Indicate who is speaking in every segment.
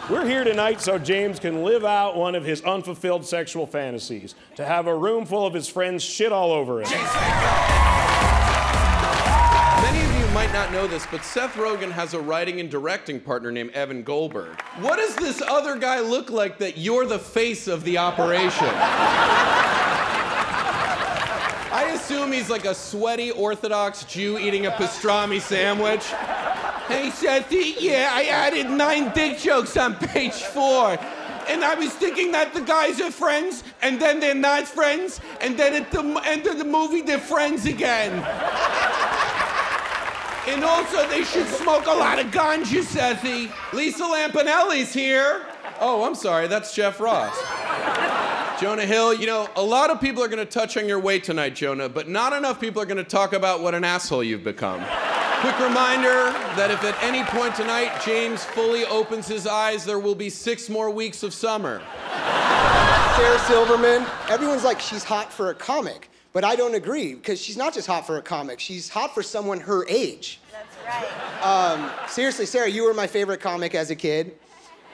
Speaker 1: We're here tonight so James can live out one of his unfulfilled sexual fantasies, to have a room full of his friends shit all over him.
Speaker 2: Many of you might not know this, but Seth Rogen has a writing and directing partner named Evan Goldberg. What does this other guy look like that you're the face of the operation? I assume he's like a sweaty Orthodox Jew eating a pastrami sandwich. Hey, Sethy, yeah, I added 9 dick jokes on page 4. And I was thinking that the guys are friends, and then they're not friends, and then at the end of the movie, they're friends again. And also, they should smoke a lot of ganja, Sethy. Lisa Lampanelli's here. Oh, I'm sorry, that's Jeff Ross. Jonah Hill, you know, a lot of people are gonna touch on your weight tonight, Jonah, but not enough people are gonna talk about what an asshole you've become. Quick reminder that if at any point tonight James fully opens his eyes, there will be 6 more weeks of summer.
Speaker 3: Sarah Silverman, everyone's like, she's hot for a comic, but I don't agree, because she's not just hot for a comic, she's hot for someone her age.
Speaker 4: That's right.
Speaker 3: Seriously, Sarah, you were my favorite comic as a kid.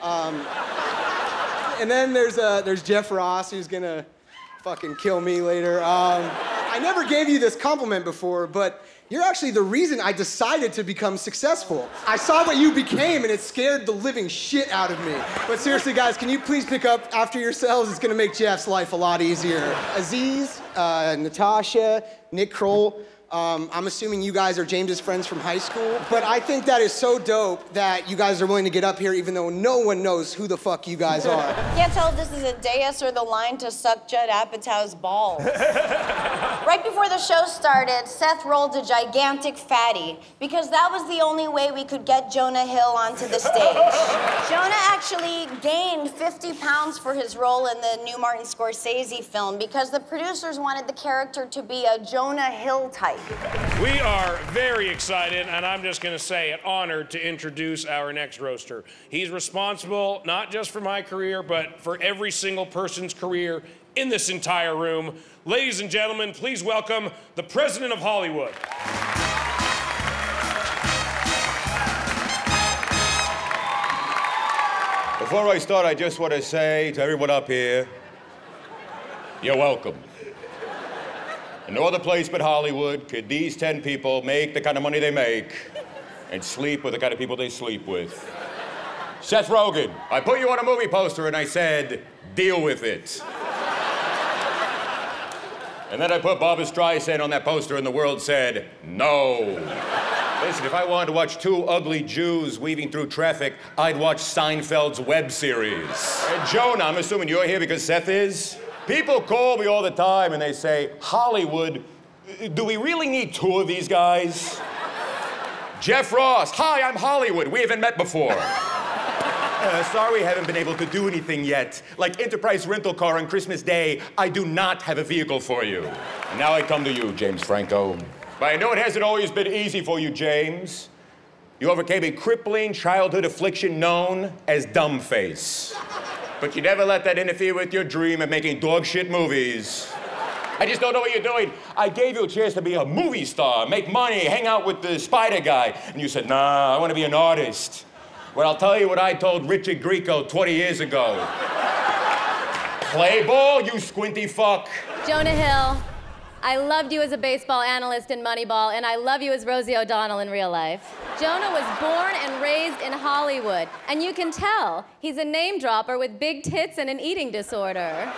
Speaker 3: And then there's Jeff Ross, who's gonna fucking kill me later. I never gave you this compliment before, but you're actually the reason I decided to become successful. I saw what you became, and it scared the living shit out of me. But seriously, guys, can you please pick up after yourselves? It's gonna make Jeff's life a lot easier. Aziz, Natasha, Nick Kroll. I'm assuming you guys are James's friends from high school, but I think that is so dope that you guys are willing to get up here even though no one knows who the fuck you guys are.
Speaker 4: Can't tell if this is a dais or the line to suck Judd Apatow's balls. Right before the show started, Seth rolled a gigantic fatty because that was the only way we could get Jonah Hill onto the stage. Jonah actually gained 50 pounds for his role in the new Martin Scorsese film because the producers wanted the character to be a Jonah Hill type.
Speaker 1: We are very excited, and I'm just gonna say it, honored to introduce our next roaster. He's responsible not just for my career, but for every single person's career in this entire room. Ladies and gentlemen, please welcome the President of Hollywood.
Speaker 5: Before I start, I just want to say to everyone up here, you're welcome. In no other place but Hollywood could these 10 people make the kind of money they make and sleep with the kind of people they sleep with. Seth Rogen, I put you on a movie poster and I said, deal with it. And then I put Barbra Streisand on that poster and the world said, no. Listen, if I wanted to watch 2 ugly Jews weaving through traffic, I'd watch Seinfeld's web series. And Jonah, I'm assuming you're here because Seth is? People call me all the time and they say, Hollywood, do we really need 2 of these guys? Jeff Ross, hi, I'm Hollywood. We haven't met before. Sorry, I haven't been able to do anything yet. Like Enterprise Rental Car on Christmas Day, I do not have a vehicle for you. And now I come to you, James Franco. But I know it hasn't always been easy for you, James. You overcame a crippling childhood affliction known as dumb face. But you never let that interfere with your dream of making dog shit movies. I just don't know what you're doing. I gave you a chance to be a movie star, make money, hang out with the spider guy. And you said, nah, I want to be an artist. Well, I'll tell you what I told Richard Grieco 20 years ago. Play ball, you squinty fuck.
Speaker 6: Jonah Hill, I loved you as a baseball analyst in Moneyball, and I love you as Rosie O'Donnell in real life. Jonah was born and raised in Hollywood, and you can tell he's a name dropper with big tits and an eating disorder.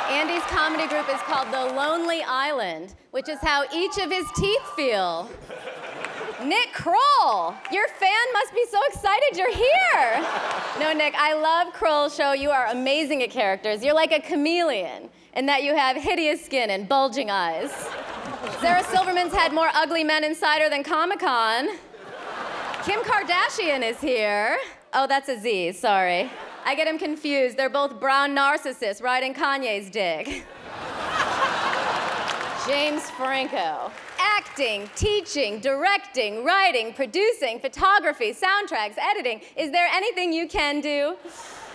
Speaker 6: Andy's comedy group is called The Lonely Island, which is how each of his teeth feel. Nick Kroll, your fan must be so excited you're here. No, Nick, I love Kroll's show. You are amazing at characters. You're like a chameleon in that you have hideous skin and bulging eyes. Sarah Silverman's had more ugly men in cider than Comic-Con. Kim Kardashian is here. Oh, that's Aziz, sorry. I get him confused. They're both brown narcissists riding Kanye's dick. James Franco. Acting, teaching, directing, writing, producing, photography, soundtracks, editing. Is there anything you can do?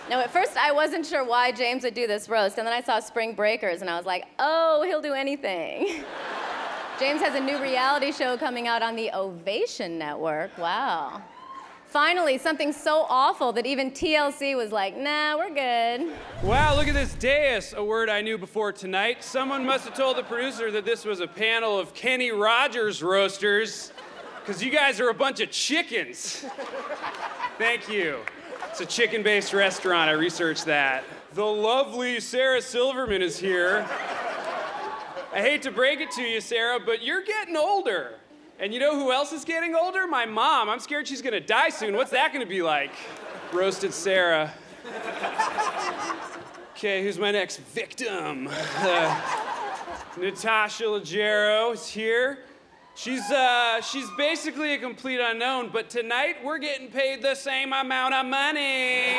Speaker 6: No, at first I wasn't sure why James would do this roast, and then I saw Spring Breakers, and I was like, oh, he'll do anything. James has a new reality show coming out on the Ovation Network. Wow. Finally, something so awful that even TLC was like, nah, we're good.
Speaker 7: Wow, look at this dais, a word I knew before tonight. Someone must have told the producer that this was a panel of Kenny Rogers roasters, because you guys are a bunch of chickens. Thank you. It's a chicken-based restaurant, I researched that. The lovely Sarah Silverman is here. I hate to break it to you, Sarah, but you're getting older. And you know who else is getting older? My mom. I'm scared she's gonna die soon. What's that gonna be like? Roasted Sarah. Okay, who's my next victim? NATASHA Leggero is here. She's basically a complete unknown, but tonight we're getting paid the same amount of money.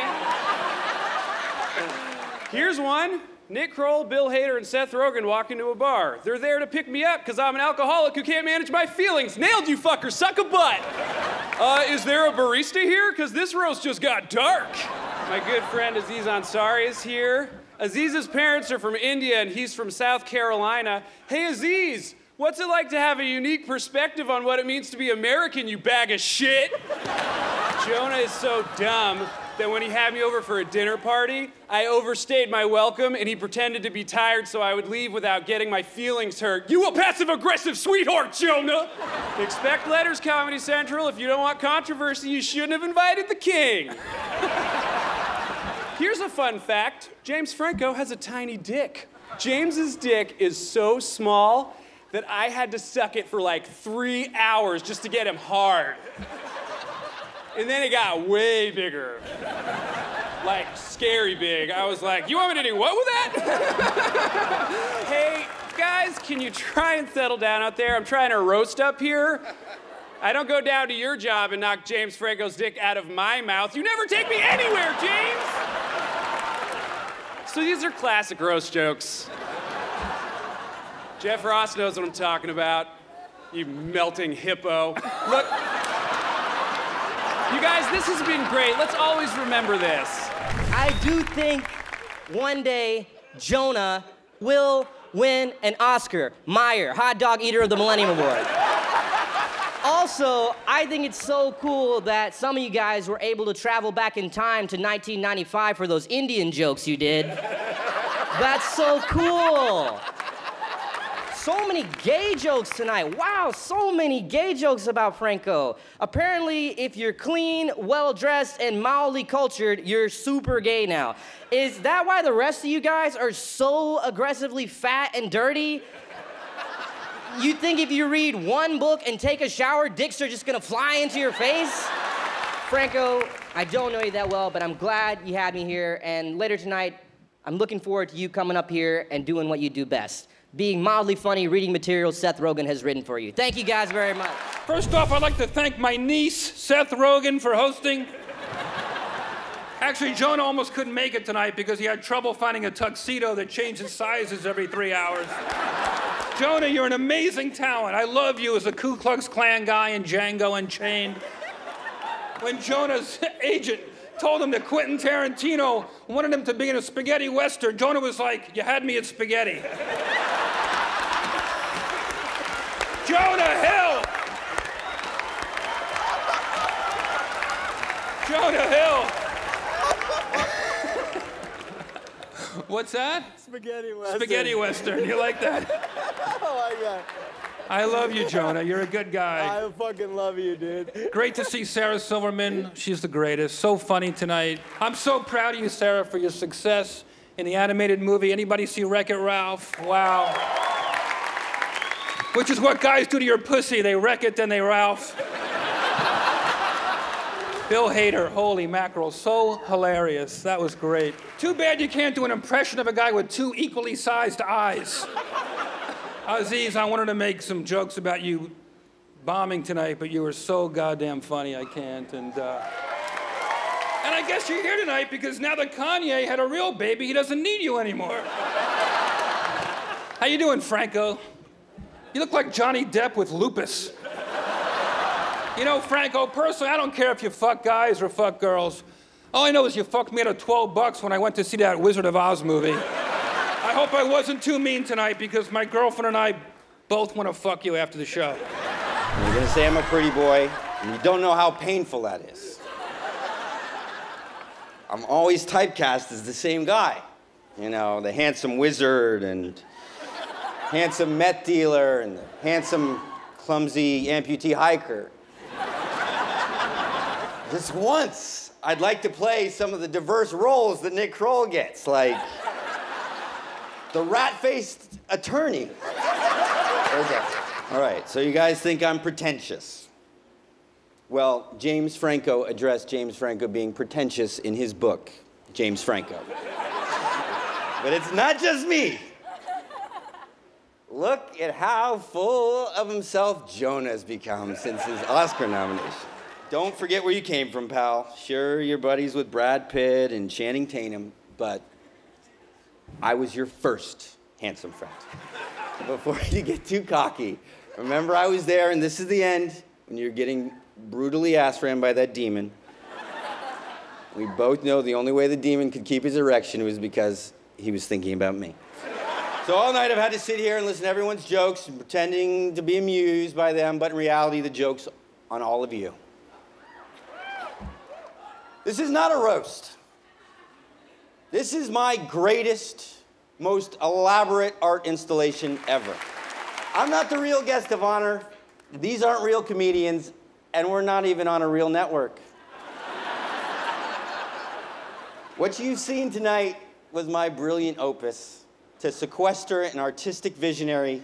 Speaker 7: Here's one. Nick Kroll, Bill Hader, and Seth Rogen walk into a bar. They're there to pick me up because I'm an alcoholic who can't manage my feelings. Nailed you, fucker, suck a butt. Is there a barista here? Because this roast just got dark. My good friend Aziz Ansari is here. Aziz's parents are from India and he's from South Carolina. Hey, Aziz, what's it like to have a unique perspective on what it means to be American, you bag of shit? Jonah is so dumb that when he had me over for a dinner party, I overstayed my welcome and he pretended to be tired so I would leave without getting my feelings hurt. You a passive-aggressive sweetheart, Jonah! Expect letters, Comedy Central. If you don't want controversy, you shouldn't have invited the king. Here's a fun fact. James Franco has a tiny dick. James's dick is so small that I had to suck it for like 3 hours just to get him hard. And then it got way bigger. Like, scary big. I was like, you want me to do what with that? Hey, guys, can you try and settle down out there? I'm trying to roast up here. I don't go down to your job and knock James Franco's dick out of my mouth. You never take me anywhere, James! So these are classic roast jokes. Jeff Ross knows what I'm talking about. You melting hippo. Look. You guys, this has been great. Let's always remember this.
Speaker 8: I do think one day Jonah will win an Oscar. Meyer, hot dog eater of the Millennium Award. Also, I think it's so cool that some of you guys were able to travel back in time to 1995 for those Indian jokes you did. That's so cool. So many gay jokes tonight. Wow, so many gay jokes about Franco. Apparently, if you're clean, well-dressed, and mildly cultured, you're super gay now. Is that why the rest of you guys are so aggressively fat and dirty? You think if you read one book and take a shower, dicks are just gonna fly into your face? Franco, I don't know you that well, but I'm glad you had me here, and later tonight, I'm looking forward to you coming up here and doing what you do best. Being mildly funny, reading material Seth Rogen has written for you. Thank you guys very much.
Speaker 9: First off, I'd like to thank my niece, Seth Rogen, for hosting. Actually, Jonah almost couldn't make it tonight because he had trouble finding a tuxedo that changes sizes every 3 hours. Jonah, you're an amazing talent. I love you as a Ku Klux Klan guy in Django Unchained. When Jonah's agent told him that Quentin Tarantino wanted him to be in a spaghetti western, Jonah was like, you had me at spaghetti. Jonah Hill! Jonah Hill! What's that?
Speaker 3: Spaghetti Western.
Speaker 9: Spaghetti Western, you like that?
Speaker 3: Oh my God.
Speaker 9: I love you, Jonah. You're a good guy.
Speaker 3: I fucking love you, dude.
Speaker 9: Great to see Sarah Silverman. She's the greatest. So funny tonight. I'm so proud of you, Sarah, for your success in the animated movie. Anybody see Wreck-It Ralph? Wow. Which is what guys do to your pussy. They wreck it, then they Ralph. Bill Hader, holy mackerel, so hilarious. That was great. Too bad you can't do an impression of a guy with 2 equally sized eyes. Aziz, I wanted to make some jokes about you bombing tonight, but you were so goddamn funny, I can't. And I guess you're here tonight because now that Kanye had a real baby, he doesn't need you anymore. How you doing, Franco? You look like Johnny Depp with lupus. You know, Franco, personally, I don't care if you fuck guys or fuck girls. All I know is you fucked me out of $12 when I went to see that Wizard of Oz movie. I hope I wasn't too mean tonight because my girlfriend and I both want to fuck you after the show.
Speaker 10: You're gonna say I'm a pretty boy. And you don't know how painful that is. I'm always typecast as the same guy. You know, the handsome wizard and handsome meth dealer and the handsome, clumsy amputee hiker. Just once, I'd like to play some of the diverse roles that Nick Kroll gets, like the rat-faced attorney. Okay. All right, so you guys think I'm pretentious. Well, James Franco addressed James Franco being pretentious in his book, James Franco. But it's not just me. Look at how full of himself Jonah has become since his Oscar nomination. Don't forget where you came from, pal. Sure, you're buddies with Brad Pitt and Channing Tatum, but I was your first handsome friend. Before you get too cocky, remember I was there, and this is the end, when you're getting brutally ass-rammed by that demon. We both know the only way the demon could keep his erection was because he was thinking about me. So all night I've had to sit here and listen to everyone's jokes and pretending to be amused by them, but in reality, the joke's on all of you. This is not a roast. This is my greatest, most elaborate art installation ever. I'm not the real guest of honor. These aren't real comedians, and we're not even on a real network. What you've seen tonight was my brilliant opus to sequester an artistic visionary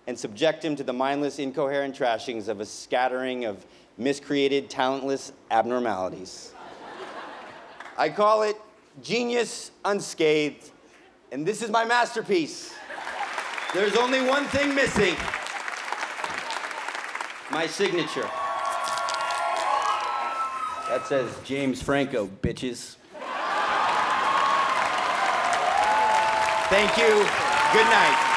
Speaker 10: and subject him to the mindless, incoherent trashings of a scattering of miscreated, talentless abnormalities. I call it Genius Unscathed, and this is my masterpiece. There's only one thing missing. My signature. That says James Franco, bitches. Thank you. Good night.